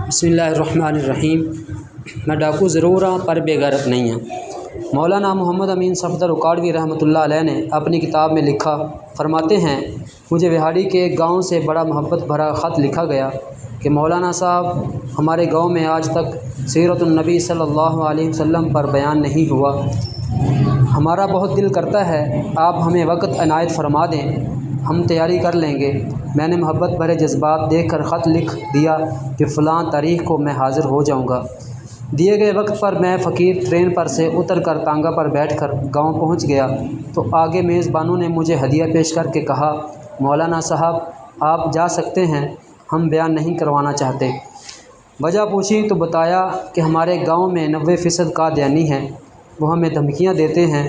بسم اللہ الرحمن الرحیم۔ میں ڈاکو ضرور ہاں پر بے غیرت نہیں ہوں۔ مولانا محمد امین صفدر اکاڑوی رحمۃ اللہ علیہ نے اپنی کتاب میں لکھا، فرماتے ہیں مجھے وہاڑی کے ایک گاؤں سے بڑا محبت بھرا خط لکھا گیا کہ مولانا صاحب ہمارے گاؤں میں آج تک سیرت النبی صلی اللہ علیہ وسلم پر بیان نہیں ہوا، ہمارا بہت دل کرتا ہے آپ ہمیں وقت عنایت فرما دیں، ہم تیاری کر لیں گے۔ میں نے محبت بھرے جذبات دیکھ کر خط لکھ دیا کہ فلاں تاریخ کو میں حاضر ہو جاؤں گا۔ دیے گئے وقت پر میں فقیر ٹرین پر سے اتر کر تانگا پر بیٹھ کر گاؤں پہنچ گیا تو آگے میزبانوں نے مجھے ہدیہ پیش کر کے کہا، مولانا صاحب آپ جا سکتے ہیں، ہم بیان نہیں کروانا چاہتے۔ وجہ پوچھی تو بتایا کہ ہمارے گاؤں میں 90% قادیانی ہیں، وہ ہمیں دھمکیاں دیتے ہیں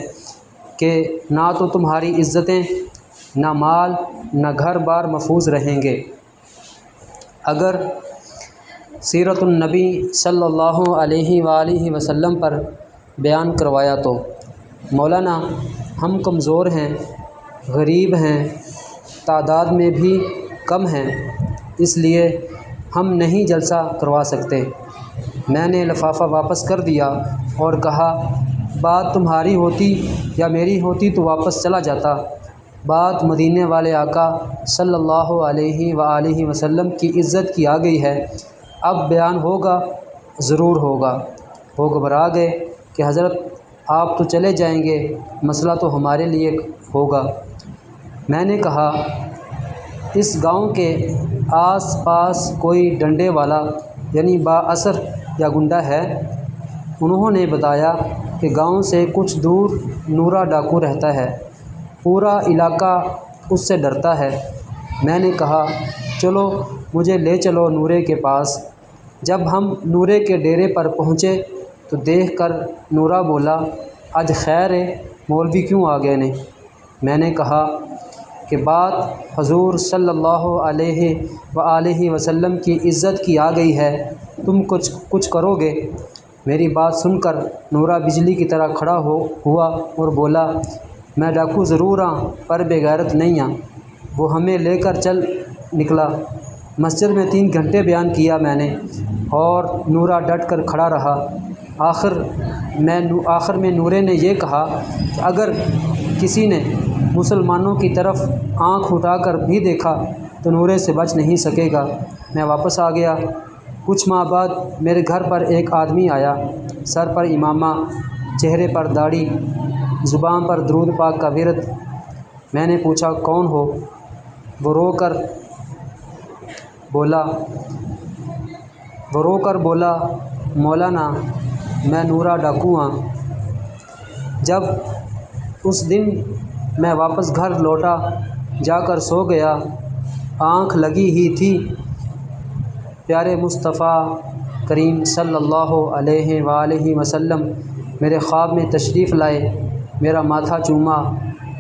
کہ نہ تو تمہاری عزتیں، نہ مال، نہ گھر بار محفوظ رہیں گے اگر سیرت النبی صلی اللہ علیہ وآلہ وسلم پر بیان کروایا تو۔ مولانا ہم کمزور ہیں، غریب ہیں، تعداد میں بھی کم ہیں، اس لیے ہم نہیں جلسہ کروا سکتے۔ میں نے لفافہ واپس کر دیا اور کہا بات تمہاری ہوتی یا میری ہوتی تو واپس چلا جاتا، بات مدینے والے آقا صلی اللہ علیہ وآلہ وسلم کی عزت کی آ گئی ہے، اب بیان ہوگا، ضرور ہوگا۔ وہ گھبرا گئے کہ حضرت آپ تو چلے جائیں گے، مسئلہ تو ہمارے لیے ہوگا۔ میں نے کہا اس گاؤں کے آس پاس کوئی ڈنڈے والا یعنی با اثر یا گنڈا ہے؟ انہوں نے بتایا کہ گاؤں سے کچھ دور نورا ڈاکو رہتا ہے، پورا علاقہ اس سے ڈرتا ہے۔ میں نے کہا چلو مجھے لے چلو نورے کے پاس۔ جب ہم نورے کے ڈیرے پر پہنچے تو دیکھ کر نورا بولا، آج خیر ہے، مولوی کیوں آ گئے نے؟ میں نے کہا کہ بات حضور صلی اللہ علیہ وآلہ وسلم کی عزت کی آ گئی ہے، تم کچھ کرو گے؟ میری بات سن کر نورا بجلی کی طرح کھڑا ہوا اور بولا، میں ڈاکو ضرور ہاں پر بے غیرت نہیں ہاں۔ وہ ہمیں لے کر چل نکلا۔ مسجد میں 3 گھنٹے بیان کیا میں نے اور نورا ڈٹ کر کھڑا رہا۔ آخر میں نورے نے یہ کہا کہ اگر کسی نے مسلمانوں کی طرف آنکھ اٹھا کر بھی دیکھا تو نورے سے بچ نہیں سکے گا۔ میں واپس آ گیا۔ کچھ ماہ بعد میرے گھر پر ایک آدمی آیا، سر پر امامہ، چہرے پر داڑھی، زبان پر درود پاک کا ورد۔ میں نے پوچھا کون ہو؟ وہ رو کر بولا مولانا میں نورا ڈاکو ہاں۔ جب اس دن میں واپس گھر لوٹا، جا کر سو گیا، آنکھ لگی ہی تھی، پیارے مصطفیٰ کریم صلی اللہ علیہ وآلہ وسلم میرے خواب میں تشریف لائے، میرا ماتھا چوما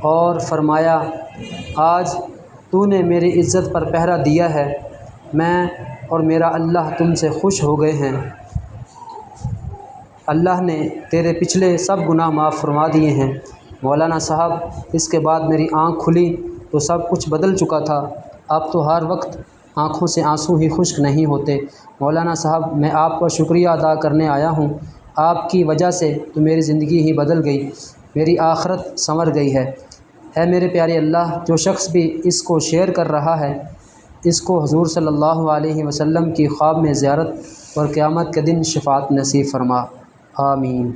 اور فرمایا آج تو نے میری عزت پر پہرا دیا ہے، میں اور میرا اللہ تم سے خوش ہو گئے ہیں، اللہ نے تیرے پچھلے سب گناہ معاف فرما دیے ہیں۔ مولانا صاحب اس کے بعد میری آنکھ کھلی تو سب کچھ بدل چکا تھا، اب تو ہر وقت آنکھوں سے آنسو ہی خشک نہیں ہوتے۔ مولانا صاحب میں آپ کا شکریہ ادا کرنے آیا ہوں، آپ کی وجہ سے تو میری زندگی ہی بدل گئی، میری آخرت سنور گئی ہے۔ اے میرے پیارے اللہ، جو شخص بھی اس کو شیئر کر رہا ہے، اس کو حضور صلی اللہ علیہ وسلم کی خواب میں زیارت اور قیامت کے دن شفاعت نصیب فرما، آمین۔